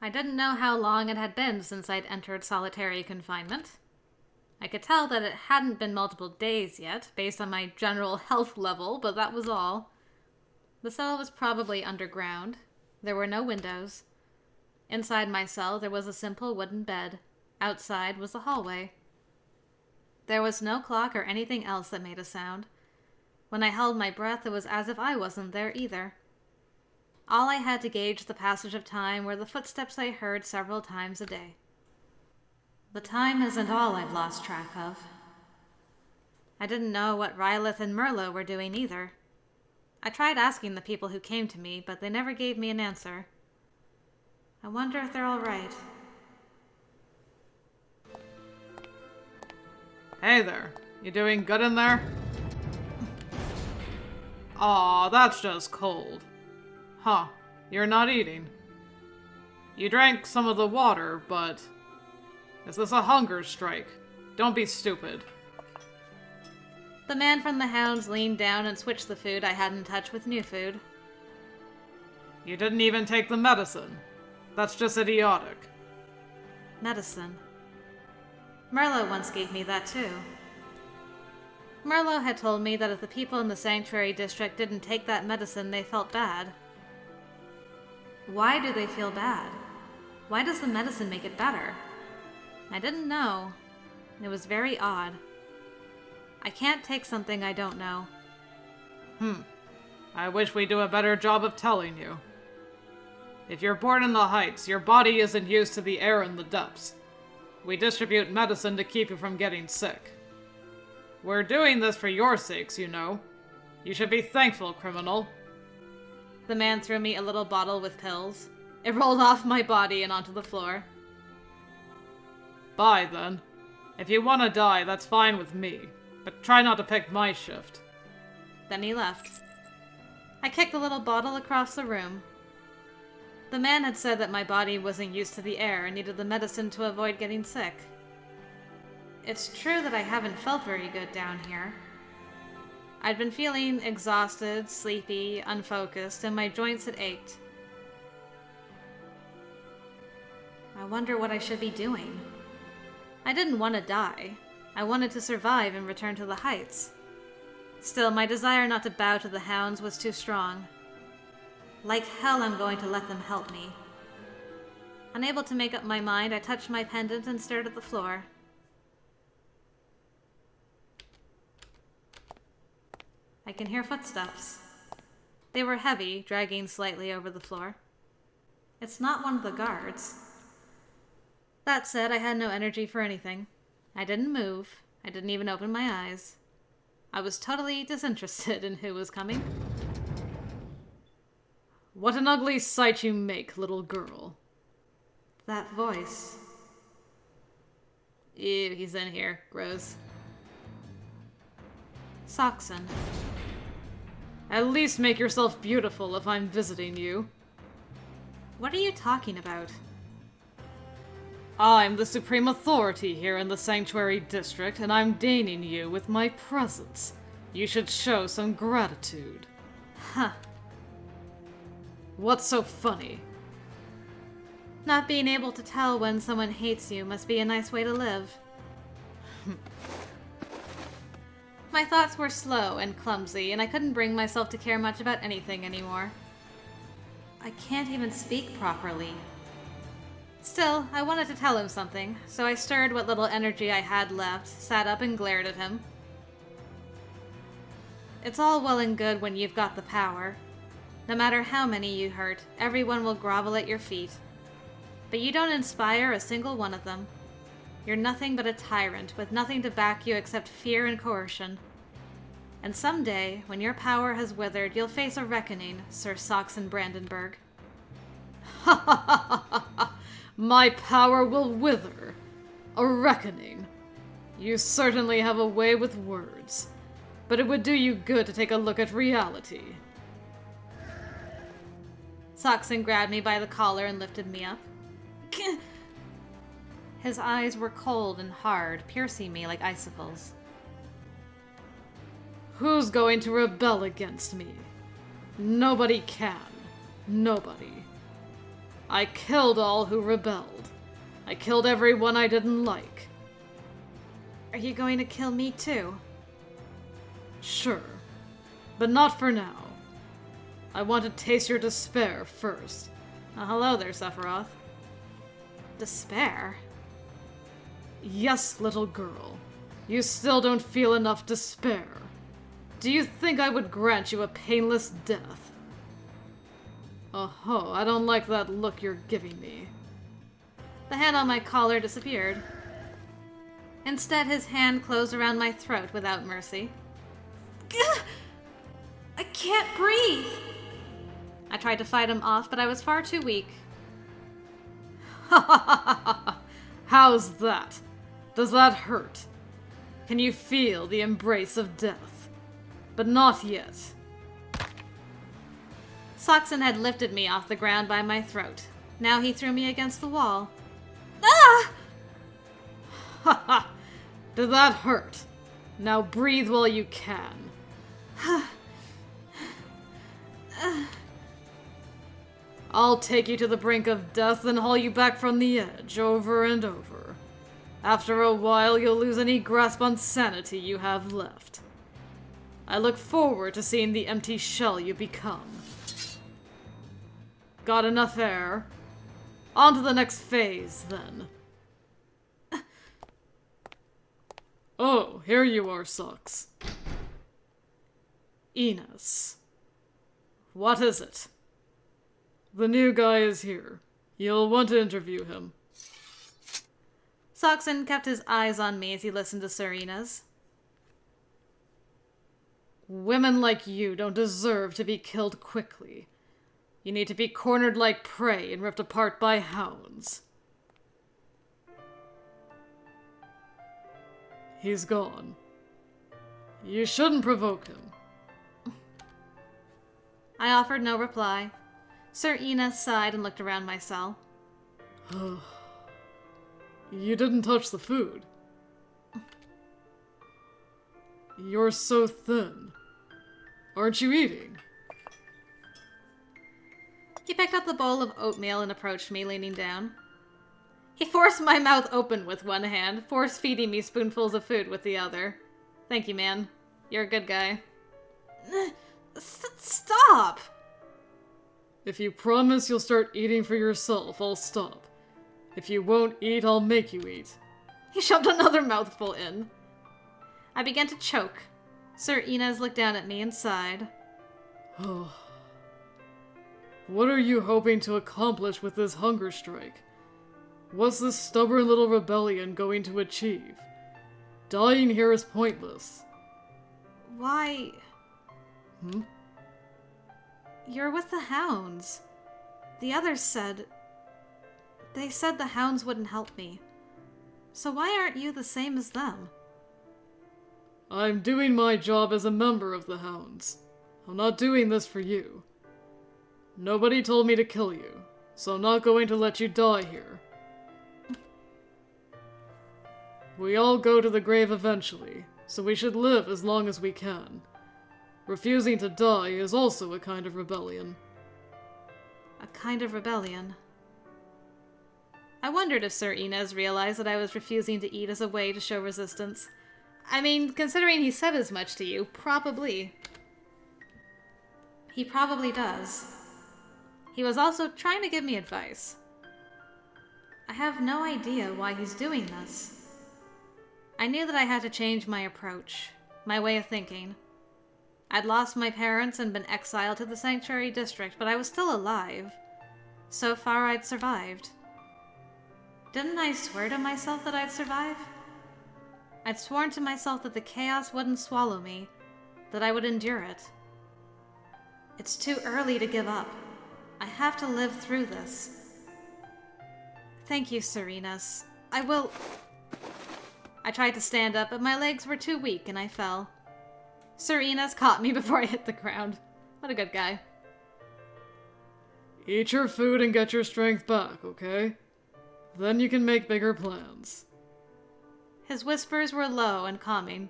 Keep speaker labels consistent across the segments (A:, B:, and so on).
A: I didn't know how long it had been since I'd entered solitary confinement. I could tell that it hadn't been multiple days yet, based on my general health level, but that was all. The cell was probably underground. There were no windows. Inside my cell there was a simple wooden bed. Outside was the hallway. There was no clock or anything else that made a sound. When I held my breath, it was as if I wasn't there either. All I had to gauge the passage of time were the footsteps I heard several times a day. The time isn't all I've lost track of. I didn't know what Rylith and Merlot were doing either. I tried asking the people who came to me, but they never gave me an answer. I wonder if they're all right.
B: Hey there. You doing good in there? Aw, that's just cold. Huh. You're not eating. You drank some of the water, but... Is this a hunger strike? Don't be stupid.
A: The man from the Hounds leaned down and switched the food I hadn't touched with new food.
B: You didn't even take the medicine. That's just idiotic.
A: Medicine. Merlot once gave me that too. Merlot had told me that if the people in the Sanctuary District didn't take that medicine, they felt bad. Why do they feel bad? Why does the medicine make it better? I didn't know. It was very odd. I can't take something I don't know.
B: I wish we'd do a better job of telling you. If you're born in the heights, your body isn't used to the air in the depths. We distribute medicine to keep you from getting sick. We're doing this for your sakes, you know. You should be thankful, criminal.
A: The man threw me a little bottle with pills. It rolled off my body and onto the floor.
B: Bye, then. If you want to die, that's fine with me. But try not to pick my shift.
A: Then he left. I kicked the little bottle across the room. The man had said that my body wasn't used to the air and needed the medicine to avoid getting sick. It's true that I haven't felt very good down here. I'd been feeling exhausted, sleepy, unfocused, and my joints had ached. I wonder what I should be doing. I didn't want to die. I wanted to survive and return to the heights. Still, my desire not to bow to the Hounds was too strong. Like hell, I'm going to let them help me. Unable to make up my mind, I touched my pendant and stared at the floor. I can hear footsteps. They were heavy, dragging slightly over the floor. It's not one of the guards. That said, I had no energy for anything. I didn't move. I didn't even open my eyes. I was totally disinterested in who was coming.
B: What an ugly sight you make, little girl.
A: That voice.
B: Ew, he's in here. Gross.
A: Saxon.
B: At least make yourself beautiful if I'm visiting you.
A: What are you talking about?
B: I'm the supreme authority here in the Sanctuary District, and I'm deigning you with my presence. You should show some gratitude.
A: Huh.
B: What's so funny?
A: Not being able to tell when someone hates you must be a nice way to live. My thoughts were slow and clumsy, and I couldn't bring myself to care much about anything anymore. I can't even speak properly. Still, I wanted to tell him something, so I stirred what little energy I had left, sat up and glared at him. It's all well and good when you've got the power. No matter how many you hurt, everyone will grovel at your feet. But you don't inspire a single one of them. You're nothing but a tyrant, with nothing to back you except fear and coercion. And someday, when your power has withered, you'll face a reckoning, Sir Saxon Brandenburg.
B: Ha ha ha ha ha! My power will wither. A reckoning. You certainly have a way with words. But it would do you good to take a look at reality.
A: Saxon grabbed me by the collar and lifted me up. His eyes were cold and hard, piercing me like icicles.
B: Who's going to rebel against me? Nobody can. Nobody. I killed all who rebelled. I killed everyone I didn't like.
A: Are you going to kill me too?
B: Sure, but not for now. I want to taste your despair first.
A: Hello there, Sephiroth. Despair?
B: Yes, little girl. You still don't feel enough despair. Do you think I would grant you a painless death? Oh, I don't like that look you're giving me.
A: The hand on my collar disappeared. Instead, his hand closed around my throat without mercy. I can't breathe! I tried to fight him off, but I was far too weak.
B: How's that? Does that hurt? Can you feel the embrace of death? But not yet.
A: Saxon had lifted me off the ground by my throat. Now he threw me against the wall. Ah!
B: Ha ha! Did that hurt? Now breathe while you can. I'll take you to the brink of death and haul you back from the edge, over and over. After a while, you'll lose any grasp on sanity you have left. I look forward to seeing the empty shell you become. Got enough air? On to the next phase, then. Oh, here you are, Socks. Enos. What is it? The new guy is here. You'll want to interview him.
A: Saxon kept his eyes on me as he listened to Serena's.
B: Women like you don't deserve to be killed quickly. You need to be cornered like prey and ripped apart by hounds. He's gone. You shouldn't provoke him.
A: I offered no reply. Serena sighed and looked around my cell.
B: You didn't touch the food. You're so thin. Aren't you eating?
A: He picked up the bowl of oatmeal and approached me, leaning down. He forced my mouth open with one hand, force-feeding me spoonfuls of food with the other. Thank you, man. You're a good guy. Stop!
B: If you promise you'll start eating for yourself, I'll stop. If you won't eat, I'll make you eat.
A: He shoved another mouthful in. I began to choke. Sir Inez looked down at me and sighed.
B: What are you hoping to accomplish with this hunger strike? What's this stubborn little rebellion going to achieve? Dying here is pointless.
A: Why? You're with the hounds. The others said... They said the hounds wouldn't help me. So why aren't you the same as them?
B: I'm doing my job as a member of the hounds. I'm not doing this for you. Nobody told me to kill you, so I'm not going to let you die here. We all go to the grave eventually, so we should live as long as we can. Refusing to die is also a kind of rebellion.
A: A kind of rebellion. I wondered if Sir Inez realized that I was refusing to eat as a way to show resistance. I mean, considering he said as much to you, probably. He probably does. He was also trying to give me advice. I have no idea why he's doing this. I knew that I had to change my approach, my way of thinking. I'd lost my parents and been exiled to the Sanctuary District, but I was still alive. So far, I'd survived. Didn't I swear to myself that I'd survive? I'd sworn to myself that the chaos wouldn't swallow me, that I would endure it. It's too early to give up. I have to live through this. Thank you, Serenas. I will... I tried to stand up, but my legs were too weak and I fell. Serenas caught me before I hit the ground. What a good guy.
B: Eat your food and get your strength back, okay? Then you can make bigger plans.
A: His whispers were low and calming.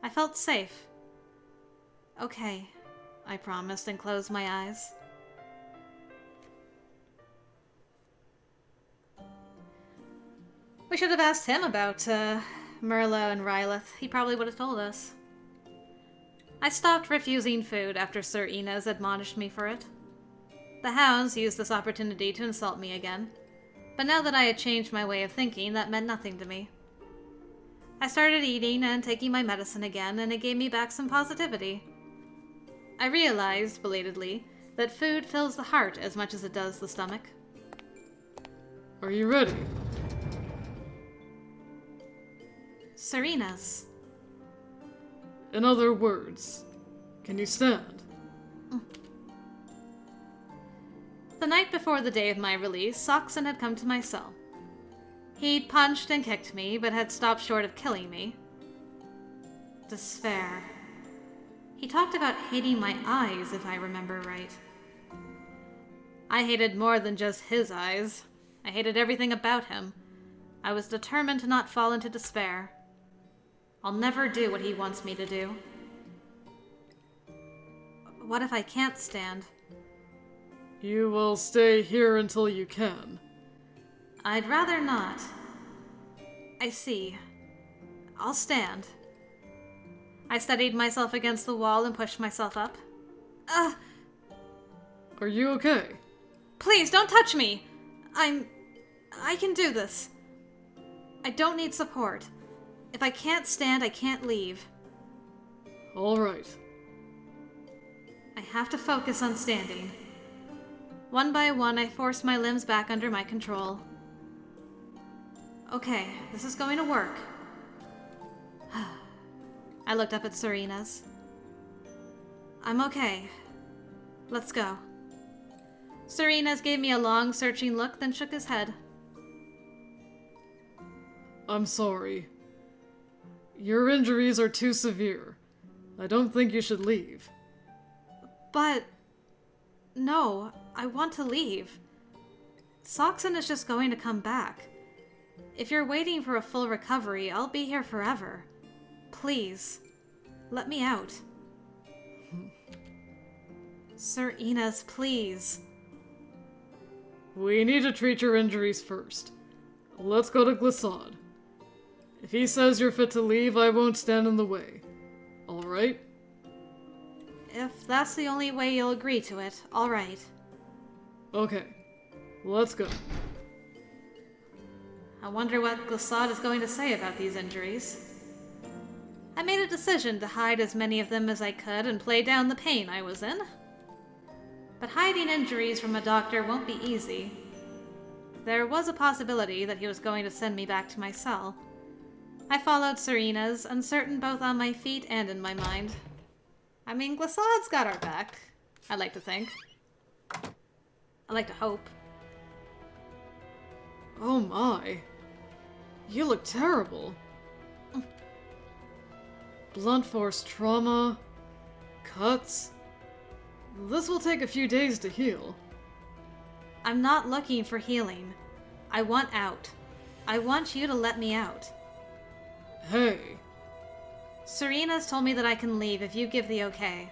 A: I felt safe. Okay, I promised and closed my eyes. should have asked him about, Merlot and Rylith. He probably would have told us. I stopped refusing food after Sir Inez admonished me for it. The hounds used this opportunity to insult me again, but now that I had changed my way of thinking, that meant nothing to me. I started eating and taking my medicine again, and it gave me back some positivity. I realized, belatedly, that food fills the heart as much as it does the stomach.
B: Are you ready?
A: Sir Inez.
B: In other words, can you stand?
A: The night before the day of my release, Saxon had come to my cell. He'd punched and kicked me, but had stopped short of killing me. Despair. He talked about hating my eyes, if I remember right. I hated more than just his eyes. I hated everything about him. I was determined to not fall into despair. I'll never do what he wants me to do. What if I can't stand?
B: You will stay here until you can.
A: I'd rather not. I see. I'll stand. I steadied myself against the wall and pushed myself up.
B: Are you okay?
A: Please, don't touch me! I can do this. I don't need support. If I can't stand, I can't leave.
B: All right.
A: I have to focus on standing. One by one, I forced my limbs back under my control. Okay, this is going to work. I looked up at Sir Inez. I'm okay. Let's go. Sir Inez gave me a long, searching look, then shook his head.
B: I'm sorry. Your injuries are too severe. I don't think you should leave.
A: But... no, I want to leave. Saxon is just going to come back. If you're waiting for a full recovery, I'll be here forever. Please, let me out. Sir Inez, please.
B: We need to treat your injuries first. Let's go to Glissade. If he says you're fit to leave, I won't stand in the way. All right?
A: If that's the only way you'll agree to it, all right.
B: Okay, let's go.
A: I wonder what Glissade is going to say about these injuries. I made a decision to hide as many of them as I could and play down the pain I was in. But hiding injuries from a doctor won't be easy. There was a possibility that he was going to send me back to my cell. I followed Sir Inez, uncertain both on my feet and in my mind. I mean, Glissade's got our back, I like to think. I like to hope.
B: Oh my. You look terrible. Blunt force trauma, cuts. This will take a few days to heal.
A: I'm not looking for healing. I want out. I want you to let me out.
B: Hey.
A: Sir Inez told me that I can leave if you give the okay.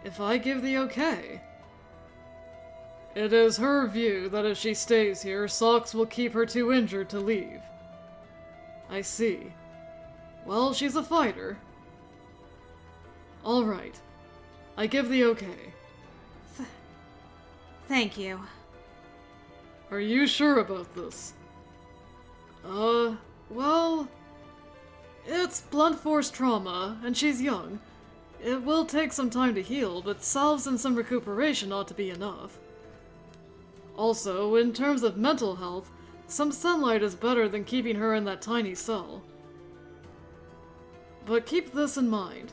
B: If I give the okay? It is her view that if she stays here, Sox will keep her too injured to leave. I see. Well, she's a fighter. All right. I give the okay.
A: Thank you.
B: Are you sure about this? Well... It's blunt force trauma, and she's young. It will take some time to heal, but salves and some recuperation ought to be enough. Also, in terms of mental health, some sunlight is better than keeping her in that tiny cell. But keep this in mind.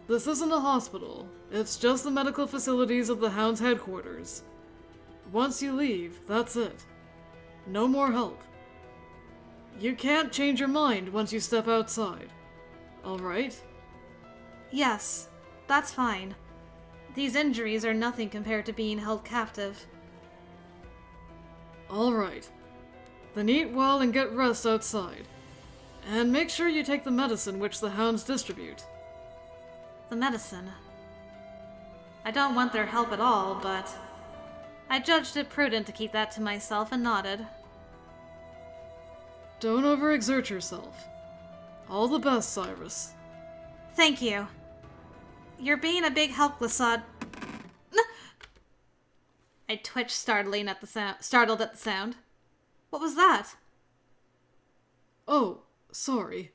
B: This isn't a hospital. It's just the medical facilities of the Hounds headquarters. Once you leave, that's it. No more help. You can't change your mind once you step outside. All right?
A: Yes, that's fine. These injuries are nothing compared to being held captive.
B: All right. Then eat well and get rest outside. And make sure you take the medicine which the Hounds distribute.
A: The medicine. I don't want their help at all, but I judged it prudent to keep that to myself and nodded.
B: Don't overexert yourself. All the best, Cyrus.
A: Thank you. You're being a big help, Glissade. I twitched startled at the sound. What was that?
B: Oh, sorry.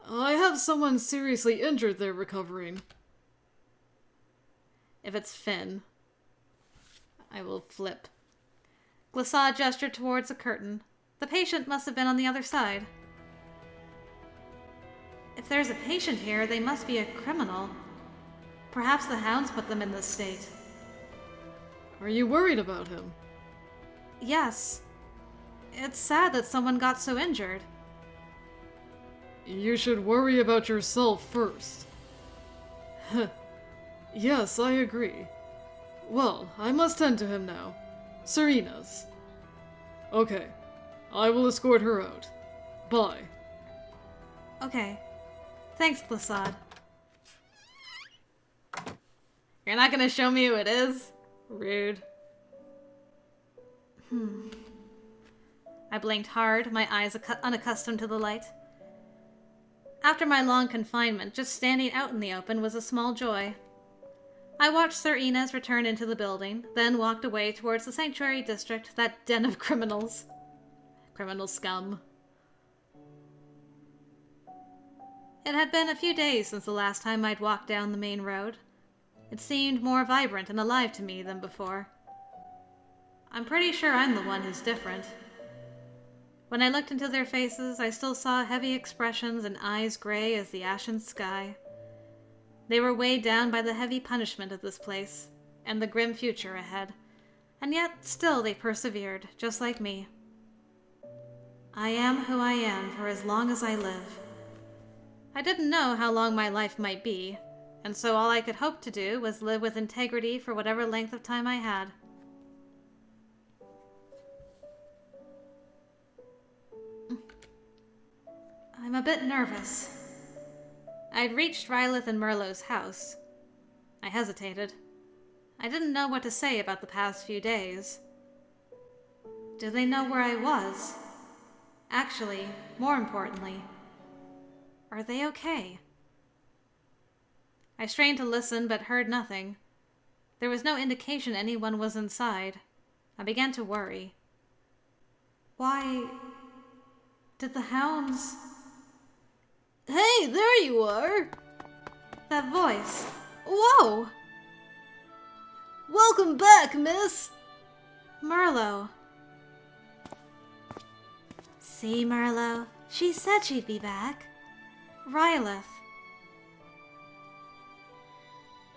B: I have someone seriously injured there recovering.
A: If it's Finn, I will flip. Glissade gestured towards a curtain. The patient must have been on the other side. If there's a patient here, they must be a criminal. Perhaps the hounds put them in this state.
B: Are you worried about him?
A: Yes. It's sad that someone got so injured.
B: You should worry about yourself first. Yes, I agree. Well, I must tend to him now. Serena's. Okay, I will escort her out. Bye.
A: Okay. Thanks, Glissade. You're not gonna show me who it is? Rude. I blinked hard, my eyes unaccustomed to the light. After my long confinement, just standing out in the open was a small joy. I watched Sir Inez return into the building, then walked away towards the Sanctuary District, that den of criminals. Criminal scum. It had been a few days since the last time I'd walked down the main road. It seemed more vibrant and alive to me than before. I'm pretty sure I'm the one who's different. When I looked into their faces, I still saw heavy expressions and eyes gray as the ashen sky. They were weighed down by the heavy punishment of this place, and the grim future ahead, and yet still they persevered, just like me. I am who I am for as long as I live. I didn't know how long my life might be, and so all I could hope to do was live with integrity for whatever length of time I had. I'm a bit nervous. I'd reached Rylith and Merlot's house. I hesitated. I didn't know what to say about the past few days. Do they know where I was? Actually, more importantly, are they okay? I strained to listen, but heard nothing. There was no indication anyone was inside. I began to worry. Why did the hounds... Hey, there you are! That voice. Whoa! Welcome back, miss! Merlot. See, Merlot? She said she'd be back. Rylith.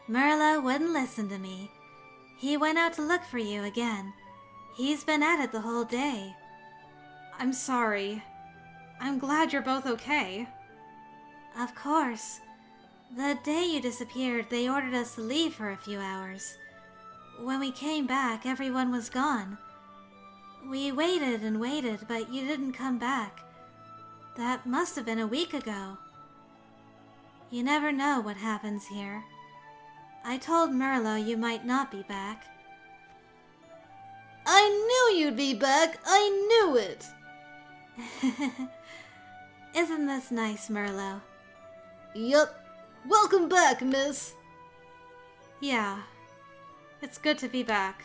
A: Merlot wouldn't listen to me. He went out to look for you again. He's been at it the whole day. I'm sorry. I'm glad you're both okay. Of course. The day you disappeared, they ordered us to leave for a few hours. When we came back, everyone was gone. We waited and waited, but you didn't come back. That must have been a week ago. You never know what happens here. I told Merlot you might not be back. I knew you'd be back! I knew it! Isn't this nice, Merlot? Yup. Welcome back, miss. Yeah. It's good to be back.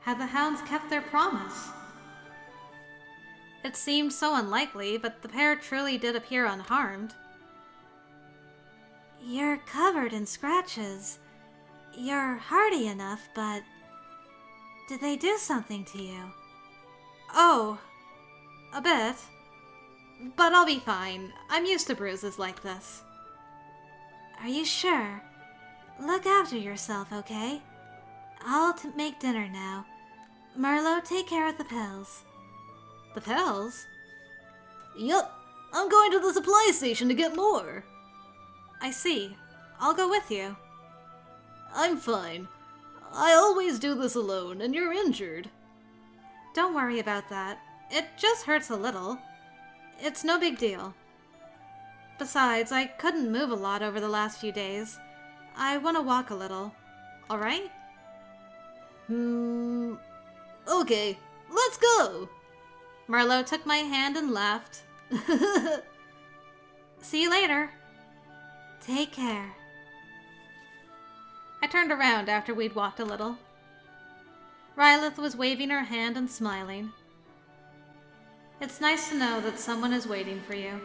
A: Had the hounds kept their promise? It seemed so unlikely, but the pair truly did appear unharmed. You're covered in scratches. You're hardy enough, but... Did they do something to you? Oh, a bit. But I'll be fine. I'm used to bruises like this. Are you sure? Look after yourself, okay? I'll make dinner now. Merlot, take care of the pills. The pills? Yup. I'm going to the supply station to get more. I see. I'll go with you. I'm fine. I always do this alone, and you're injured. Don't worry about that. It just hurts a little. It's no big deal. Besides, I couldn't move a lot over the last few days. I want to walk a little. All right? Okay, let's go! Merlot took my hand and laughed. See you later. Take care. I turned around after we'd walked a little. Rylith was waving her hand and smiling. It's nice to know that someone is waiting for you.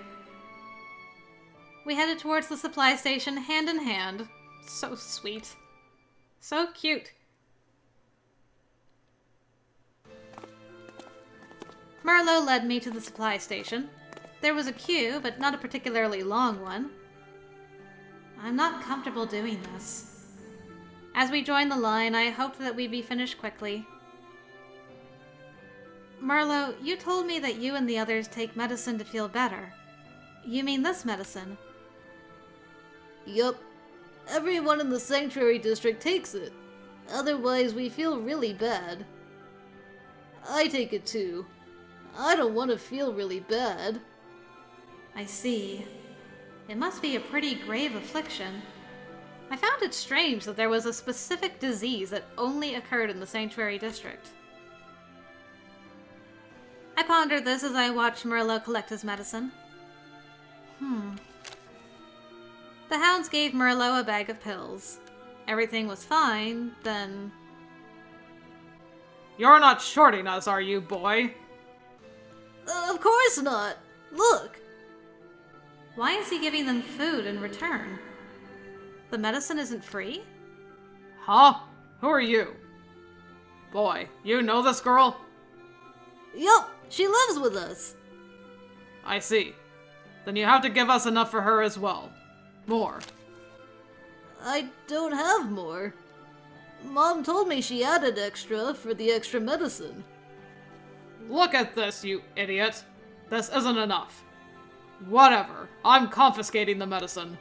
A: We headed towards the supply station hand in hand. So sweet. So cute. Merlot led me to the supply station. There was a queue, but not a particularly long one. I'm not comfortable doing this. As we joined the line, I hoped that we'd be finished quickly. Merlot, you told me that you and the others take medicine to feel better. You mean this medicine?
C: Yup. Everyone in the Sanctuary District takes it. Otherwise, we feel really bad. I take it too. I don't want to feel really bad.
A: I see. It must be a pretty grave affliction. I found it strange that there was a specific disease that only occurred in the Sanctuary District. I pondered this as I watched Merlot collect his medicine. The hounds gave Merlot a bag of pills. Everything was fine, then...
B: You're not shorting us, are you, boy?
C: Of course not. Look.
A: Why is he giving them food in return? The medicine isn't free?
B: Huh? Who are you? Boy, you know this girl?
C: Yup, she lives with us.
B: I see. Then you have to give us enough for her as well. More.
C: I don't have more. Mom told me she added extra for the extra medicine.
B: Look at this, you idiot. This isn't enough. Whatever. I'm confiscating the medicine.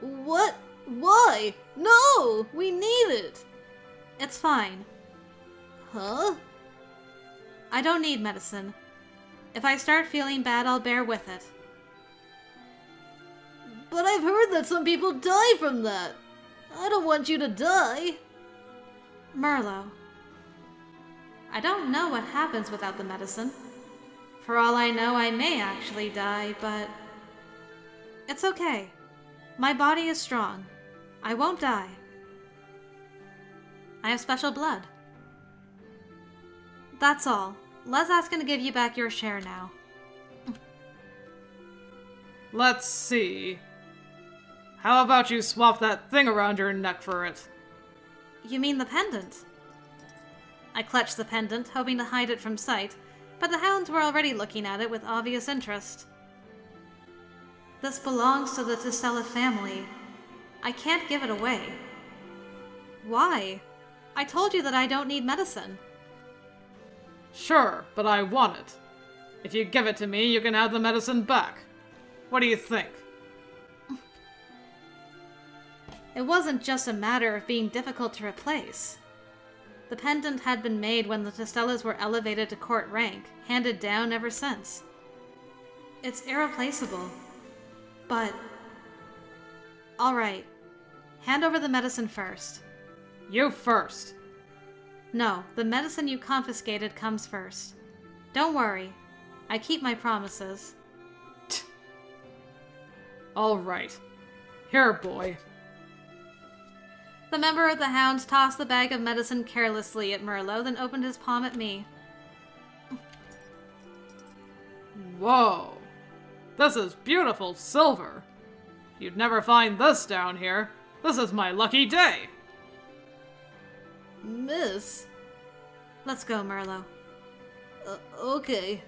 C: What? Why? No! We need it!
A: It's fine.
C: Huh?
A: I don't need medicine. If I start feeling bad, I'll bear with it.
C: But I've heard that some people die from that. I don't want you to die.
A: Merlot. I don't know what happens without the medicine. For all I know, I may actually die, but... It's okay. My body is strong. I won't die. I have special blood. That's all. Leza's gonna give you back your share now.
B: Let's see. How about you swap that thing around your neck for it?
A: You mean the pendant? I clutched the pendant, hoping to hide it from sight, but the hounds were already looking at it with obvious interest. This belongs to the Testella family. I can't give it away. Why? I told you that I don't need medicine.
B: Sure, but I want it. If you give it to me, you can have the medicine back. What do you think?
A: It wasn't just a matter of being difficult to replace. The pendant had been made when the Testellas were elevated to court rank, handed down ever since. It's irreplaceable. But... Alright. Hand over the medicine first.
B: You first.
A: No, the medicine you confiscated comes first. Don't worry. I keep my promises.
B: All right. Here, boy.
A: The member of the hounds tossed the bag of medicine carelessly at Merlot, then opened his palm at me.
B: Whoa. This is beautiful silver. You'd never find this down here. This is my lucky day.
C: Miss?
A: Let's go, Merlot.
C: Okay.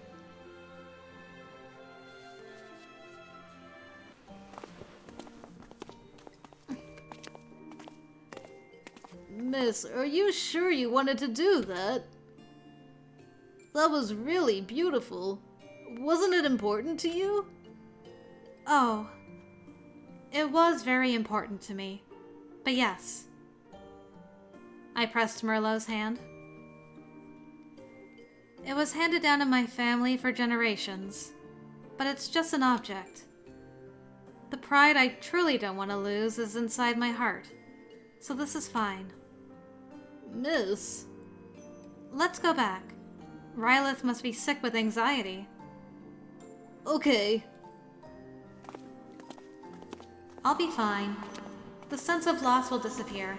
C: Miss, are you sure you wanted to do that? That was really beautiful. Wasn't it important to you?
A: Oh. It was very important to me. But yes. I pressed Merlot's hand. It was handed down in my family for generations, but it's just an object. The pride I truly don't want to lose is inside my heart, so this is fine.
C: Miss?
A: Let's go back. Rylith must be sick with anxiety.
C: Okay.
A: I'll be fine. The sense of loss will disappear.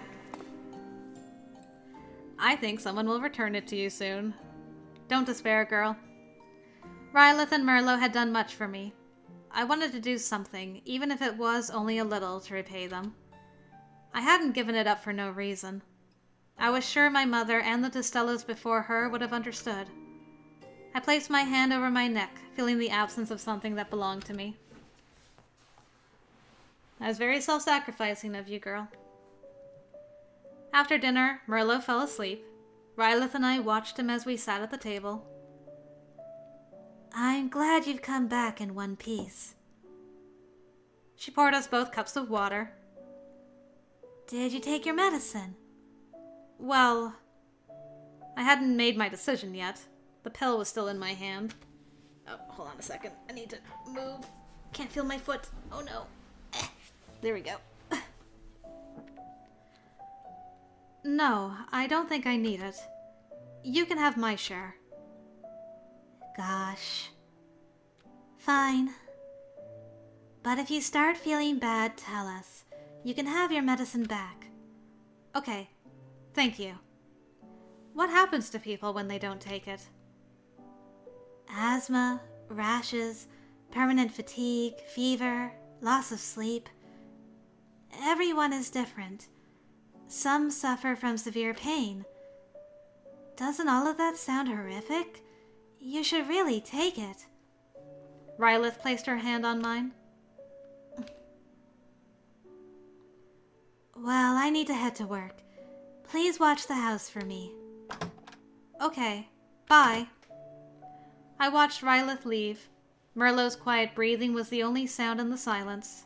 A: I think someone will return it to you soon. Don't despair, girl. Rylith and Merlot had done much for me. I wanted to do something, even if it was only a little, to repay them. I hadn't given it up for no reason. I was sure my mother and the Destellas before her would have understood. I placed my hand over my neck, feeling the absence of something that belonged to me. That was very self-sacrificing of you, girl. After dinner, Merlot fell asleep. Rylith and I watched him as we sat at the table. I'm glad you've come back in one piece. She poured us both cups of water. Did you take your medicine? Well, I hadn't made my decision yet. The pill was still in my hand. Oh, hold on a second. I need to move. Can't feel my foot. Oh no. There we go. No, I don't think I need it. You can have my share. Gosh. Fine. But if you start feeling bad, tell us. You can have your medicine back. Okay. Thank you. What happens to people when they don't take it? Asthma, rashes, permanent fatigue, fever, loss of sleep. Everyone is different. Some suffer from severe pain. Doesn't all of that sound horrific? You should really take it. Rylith placed her hand on mine. Well, I need to head to work. Please watch the house for me. Okay, bye. I watched Rylith leave. Merlot's quiet breathing was the only sound in the silence.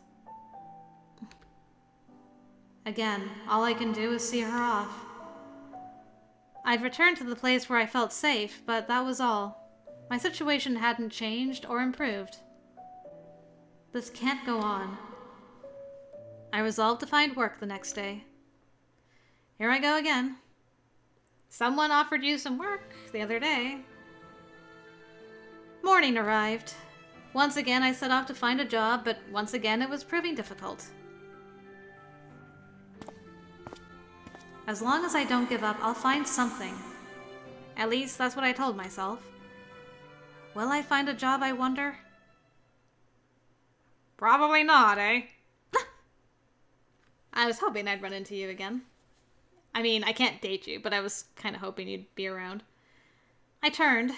A: Again, all I can do is see her off. I'd returned to the place where I felt safe, but that was all. My situation hadn't changed or improved. This can't go on. I resolved to find work the next day. Here I go again. Someone offered you some work the other day. Morning arrived. Once again I set off to find a job, but once again it was proving difficult. As long as I don't give up, I'll find something. At least that's what I told myself. Will I find a job, I wonder?
B: Probably not, eh?
A: I was hoping I'd run into you again. I mean, I can't date you, but I was kind of hoping you'd be around. I turned.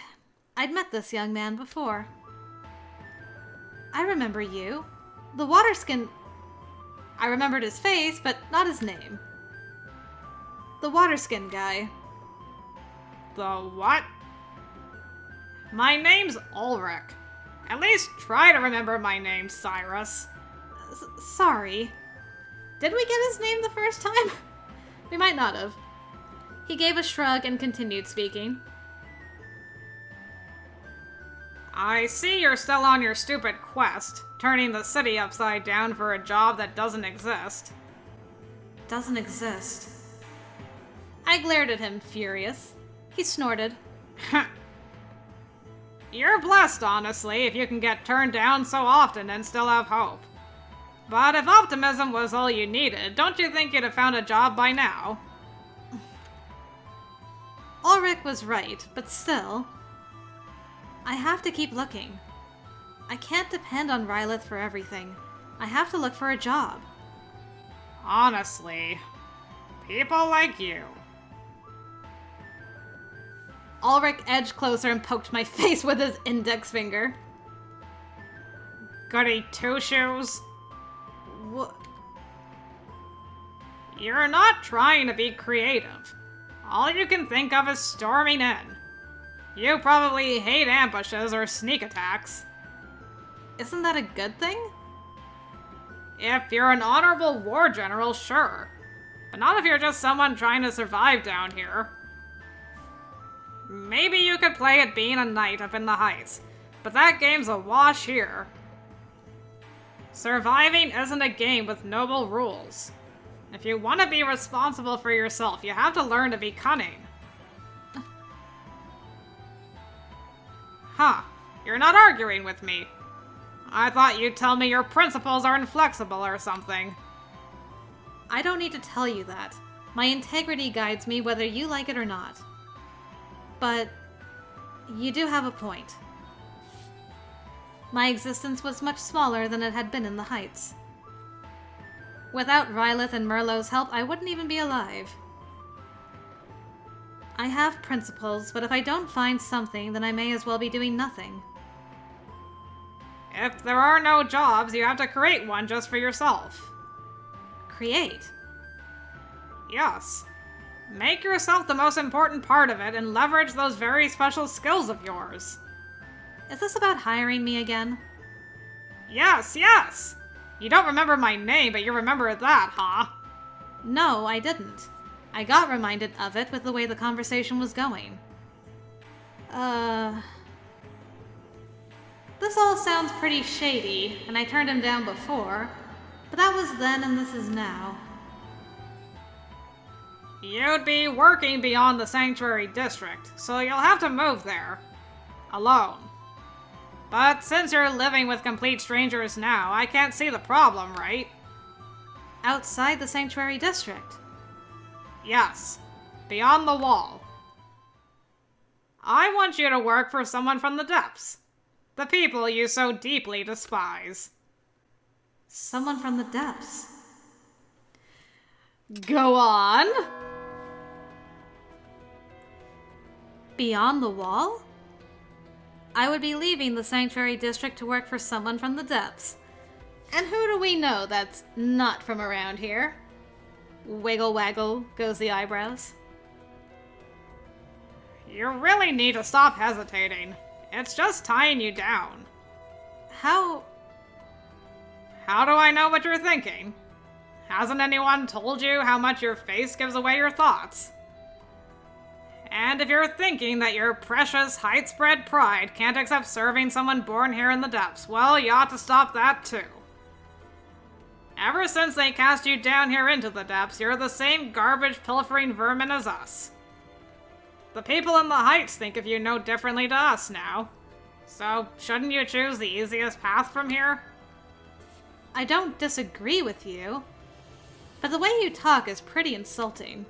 A: I'd met this young man before. I remember you. The waterskin... I remembered his face, but not his name. The waterskin guy.
B: The what? My name's Ulrich. At least try to remember my name, Cyrus.
A: Sorry. Did we get his name the first time? We might not have. He gave a shrug and continued speaking.
B: I see you're still on your stupid quest, turning the city upside down for a job that doesn't exist.
A: Doesn't exist. I glared at him, furious. He snorted.
B: You're blessed, honestly, if you can get turned down so often and still have hope. But if optimism was all you needed, don't you think you'd have found a job by now?
A: Ulrich was right, but still... I have to keep looking. I can't depend on Rylith for everything. I have to look for a job.
B: Honestly, people like you.
A: Ulrich edged closer and poked my face with his index finger.
B: Goody two-shoes.
A: What?
B: You're not trying to be creative. All you can think of is storming in. You probably hate ambushes or sneak attacks.
A: Isn't that a good thing?
B: If you're an honorable war general, sure. But not if you're just someone trying to survive down here. Maybe you could play at being a knight up in the heights, but that game's a wash here. Surviving isn't a game with noble rules. If you want to be responsible for yourself, you have to learn to be cunning. Huh, you're not arguing with me. I thought you'd tell me your principles are inflexible or something.
A: I don't need to tell you that. My integrity guides me whether you like it or not. But you do have a point. My existence was much smaller than it had been in the Heights. Without Rylith and Merlot's help, I wouldn't even be alive. I have principles, but if I don't find something, then I may as well be doing nothing.
B: If there are no jobs, you have to create one just for yourself.
A: Create?
B: Yes. Make yourself the most important part of it and leverage those very special skills of yours.
A: Is this about hiring me again?
B: Yes, yes! You don't remember my name, but you remember that, huh?
A: No, I didn't. I got reminded of it with the way the conversation was going. This all sounds pretty shady, and I turned him down before, but that was then and this is now.
B: You'd be working beyond the Sanctuary District, so you'll have to move there. Alone. But since you're living with complete strangers now, I can't see the problem, right?
A: Outside the Sanctuary District?
B: Yes. Beyond the wall. I want you to work for someone from the depths. The people you so deeply despise.
A: Someone from the depths.
B: Go on.
A: Beyond the wall? I would be leaving the Sanctuary District to work for someone from the depths. And who do we know that's not from around here? Wiggle waggle goes the eyebrows.
B: You really need to stop hesitating. It's just tying you down.
A: How
B: do I know what you're thinking? Hasn't anyone told you how much your face gives away your thoughts? And if you're thinking that your precious heights-bred pride can't accept serving someone born here in the depths, well, you ought to stop that too. Ever since they cast you down here into the depths, you're the same garbage-pilfering vermin as us. The people in the Heights think of you no differently to us now. So, shouldn't you choose the easiest path from here?
A: I don't disagree with you, but the way you talk is pretty insulting.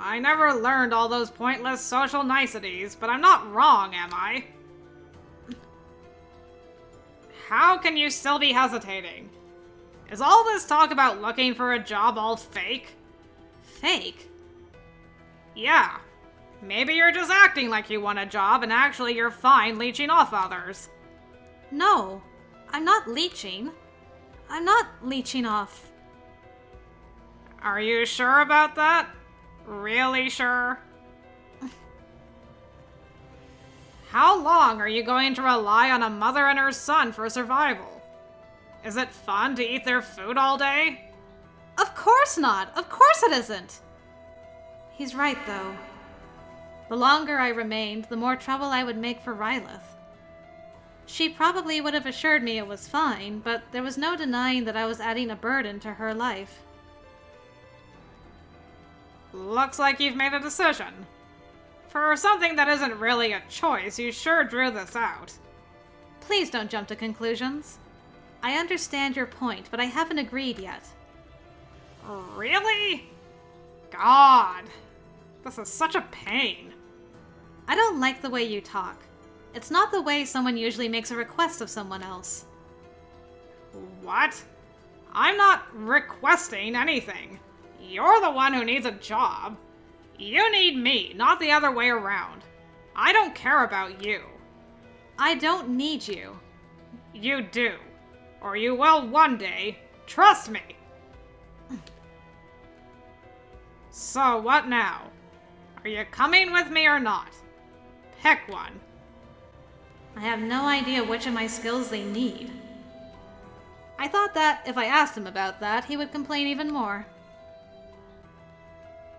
B: I never learned all those pointless social niceties, but I'm not wrong, am I? How can you still be hesitating? Is all this talk about looking for a job all fake?
A: Fake?
B: Yeah. Maybe you're just acting like you want a job and actually you're fine leeching off others.
A: No, I'm not leeching. I'm not leeching off.
B: Are you sure about that? Really sure? How long are you going to rely on a mother and her son for survival? Is it fun to eat their food all day?
A: Of course not! Of course it isn't! He's right, though. The longer I remained, the more trouble I would make for Rylith. She probably would have assured me it was fine, but there was no denying that I was adding a burden to her life.
B: Looks like you've made a decision. For something that isn't really a choice, you sure drew this out.
A: Please don't jump to conclusions. I understand your point, but I haven't agreed yet.
B: Really? God, this is such a pain.
A: I don't like the way you talk. It's not the way someone usually makes a request of someone else.
B: What? I'm not requesting anything. You're the one who needs a job. You need me, not the other way around. I don't care about you.
A: I don't need you.
B: You do. Or you will one day. Trust me. So what now? Are you coming with me or not? Pick one.
A: I have no idea which of my skills they need. I thought that if I asked him about that, he would complain even more.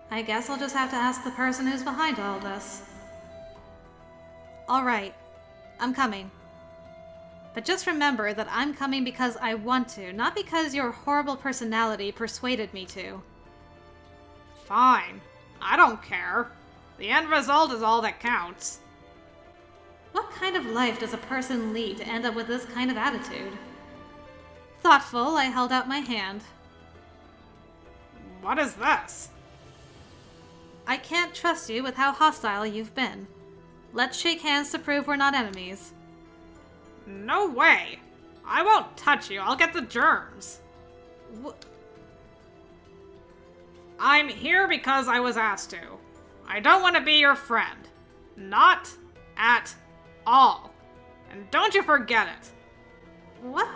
A: I guess I'll just have to ask the person who's behind all this. All right, I'm coming. But just remember that I'm coming because I want to, not because your horrible personality persuaded me to.
B: Fine. I don't care. The end result is all that counts.
A: What kind of life does a person lead to end up with this kind of attitude? Thoughtful, I held out my hand.
B: What is this?
A: I can't trust you with how hostile you've been. Let's shake hands to prove we're not enemies.
B: No way! I won't touch you, I'll get the germs. I'm here because I was asked to. I don't want to be your friend. Not at all. And don't you forget it.
A: What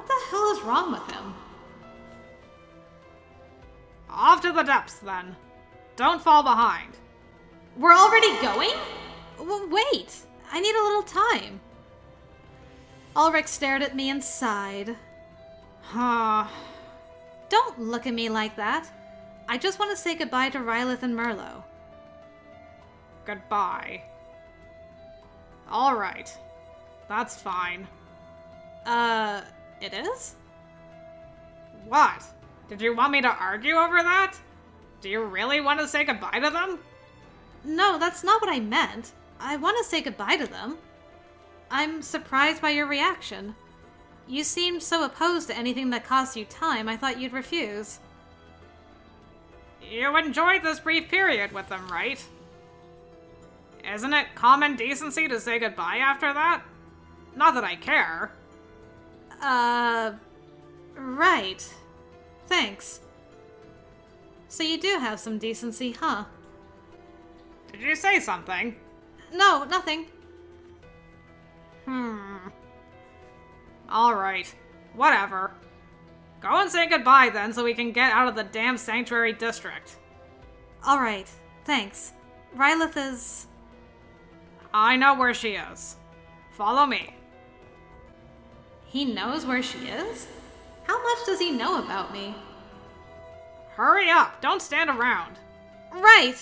A: the hell is wrong with him?
B: Off to the depths, then. Don't fall behind.
A: We're already going? Wait, I need a little time. Ulrich stared at me and sighed. Don't look at me like that. I just want to say goodbye to Rylith and Merlot.
B: Goodbye. Alright. That's fine.
A: It is?
B: What? Did you want me to argue over that? Do you really want to say goodbye to them?
A: No, that's not what I meant. I want to say goodbye to them. I'm surprised by your reaction. You seemed so opposed to anything that cost you time, I thought you'd refuse.
B: You enjoyed this brief period with them, right? Isn't it common decency to say goodbye after that? Not that I care.
A: Right. Thanks. So you do have some decency, huh?
B: Did you say something?
A: No, nothing.
B: Alright. Whatever. Go and say goodbye then so we can get out of the damn sanctuary district.
A: Alright, thanks. Rylith is...
B: I know where she is. Follow me.
A: He knows where she is? How much does he know about me?
B: Hurry up! Don't stand around.
A: Right!